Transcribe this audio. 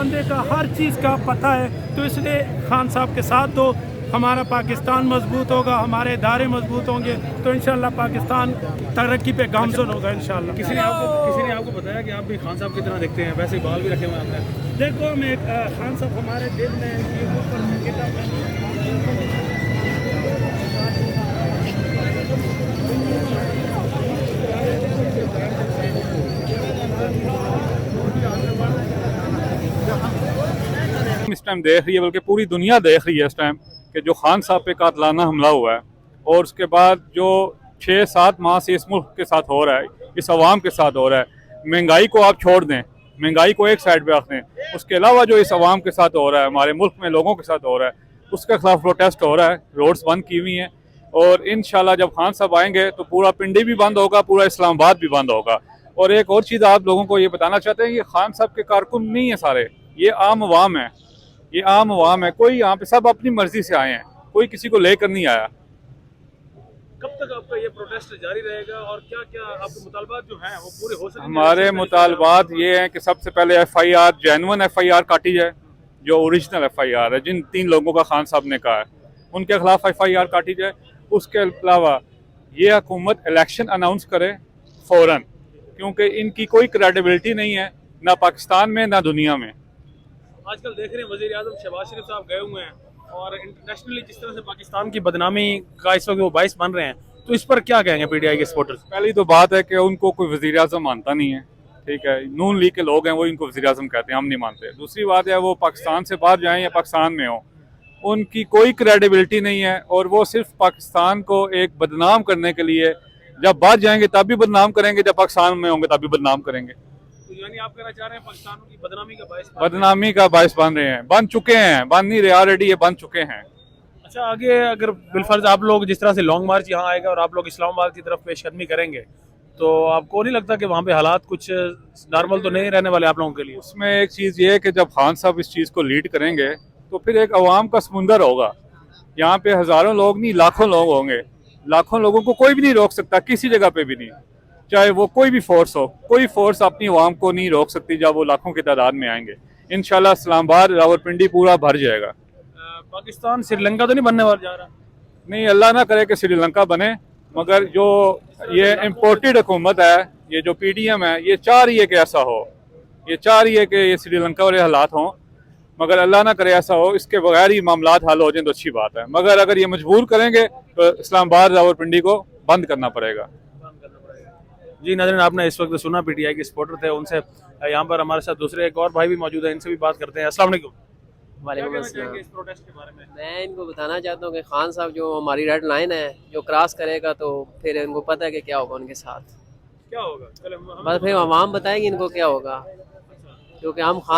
बंदे का हर चीज़ का पता है, तो इसलिए खान साहब के साथ तो हमारा पाकिस्तान मजबूत होगा, हमारे इदारे मजबूत होंगे, तो इंशाल्लाह पाकिस्तान तरक्की पे गामजन होगा इंशाल्लाह। किसी ने आपको बताया कि आप भी खान साहब की तरह दिखते हैं, वैसे ही बाल भी रखे हुए हैं आपने? देखो मैं खान साहब हमारे दिल में ये ऊपर किताब इस टाइम देख रही है, बल्कि पूरी दुनिया देख रही है इस टाइम कि जो खान साहब पे कातलाना हमला हुआ है और उसके बाद जो 6-7 माह से इस मुल्क के साथ हो रहा है, इस अवाम के साथ हो रहा है। महंगाई को आप छोड़ दें, महंगाई को एक साइड पे रख दें, उसके अलावा जो इस अवाम के साथ हो रहा है, हमारे मुल्क में लोगों के साथ हो रहा है, उसके खिलाफ प्रोटेस्ट हो रहा है। रोड्स बंद की हुई हैं और इंशाल्लाह जब खान साहब आएंगे तो पूरा पिंडी भी बंद होगा, पूरा इस्लामाबाद भी बंद होगा। और एक और चीज़ आप लोगों को ये बताना चाहते हैं, ये खान साहब के कारकुन नहीं है सारे, ये आम अवाम है, ये आम अवाम है। कोई यहाँ पे सब अपनी मर्जी से आए हैं, कोई किसी को लेकर नहीं आया। कब तक आपका ये प्रोटेस्ट जारी रहेगा और क्या क्या आपके मुतालबात जो हैं वो पूरे हो सकेंगे? हमारे मुतालबात ये हैं कि सबसे पहले FIR, जेन्युइन FIR काटी जाए, जो ओरिजिनल FIR है, जिन 3 लोगों का खान साहब ने कहा है उनके खिलाफ FIR काटी जाए। उसके अलावा ये हुकूमत इलेक्शन अनाउंस करे फ़ौरन, क्योंकि इनकी कोई क्रेडिबिलिटी नहीं है, ना पाकिस्तान में ना दुनिया में। आजकल देख रहे हैं वज़ीर आज़म शहबाज शरीफ साहब गए हुए हैं और इंटरनेशनली जिस तरह से पाकिस्तान की बदनामी का इस वक्त वो बाइस बन रहे हैं, तो इस पर क्या कहेंगे PTI के सपोर्टर्स? पहली तो बात है कि उनको कोई वज़ीर आज़म मानता नहीं है, ठीक है। नून लीग के लोग हैं वो इनको वज़ीर आज़म कहते हैं, हम नहीं मानते। दूसरी बात है वो पाकिस्तान से बाहर जाएं या पाकिस्तान में हो, उनकी कोई क्रेडिबिलिटी नहीं है और वो सिर्फ पाकिस्तान को एक बदनाम करने के लिए, जब बाहर जाएंगे तब भी बदनाम करेंगे, जब पाकिस्तान में होंगे तब भी बदनाम करेंगे। तो यानी आप कहना चाह रहे हैं पाकिस्तान की बदनामी का बाइस बदनामी का बायस बन रहे हैं, बन चुके हैं, बन नहीं रहे, ऑलरेडी ये बन चुके हैं। अच्छा, आगे अगर बिलफर्ज आप लोग जिस तरह से लॉन्ग मार्च यहाँ आएगा और आप लोग इस्लामाबाद की तरफ पेशकदमी करेंगे, तो आपको नहीं लगता कि वहाँ पे हालात कुछ नॉर्मल तो नहीं रहने वाले आप लोगों के लिए? उसमें एक चीज़ ये है कि जब खान साहब इस चीज़ को लीड करेंगे तो फिर एक अवाम का समुंदर होगा। यहाँ पे हज़ारों लोग नहीं, लाखों लोग होंगे। लाखों लोगों को कोई भी नहीं रोक सकता, किसी जगह पे भी नहीं, चाहे वो कोई भी फोर्स हो। कोई फोर्स अपनी अवाम को नहीं रोक सकती जब वो लाखों की तादाद में आएंगे। इंशाल्लाह इस्लामाबाद, रावलपिंडी पूरा भर जाएगा। पाकिस्तान श्रीलंका तो नहीं बनने वाला जा रहा? नहीं, अल्लाह ना करे कि श्रीलंका बने, मगर जो ये इम्पोर्टेड हुकूमत है, ये जो PDM है, ये चाह रही है कि ऐसा हो, ये चाह रही है कि ये श्रीलंका वाले हालात हों, मगर अल्लाह ना करे ऐसा हो। इसके बगैर ही मामलात हल हो जाए तो अच्छी बात है, मगर अगर ये मजबूर करेंगे तो इस्लामाबाद, रावलपिंडी को बंद करना पड़ेगा। जी नाज़रीन, आपने इस वक्त सुना PTI के सपोर्टर थे, उनसे यहाँ पर हमारे साथ दूसरे एक और भाई भी मौजूद हैं, इनसे भी बात करते हैं। अस्सलाम वालेकुम। वालेकुम अस्सलाम। इस प्रोटेस्ट के बारे में मैं इनको बताना चाहता हूँ कि खान साहब जो हमारी रेड लाइन है, जो क्रॉस करेगा तो फिर इनको पता है कि क्या होगा उनके साथ। क्या होगा? बस फिर आवाम बताएगी इनको क्या होगा, क्योंकि हम खान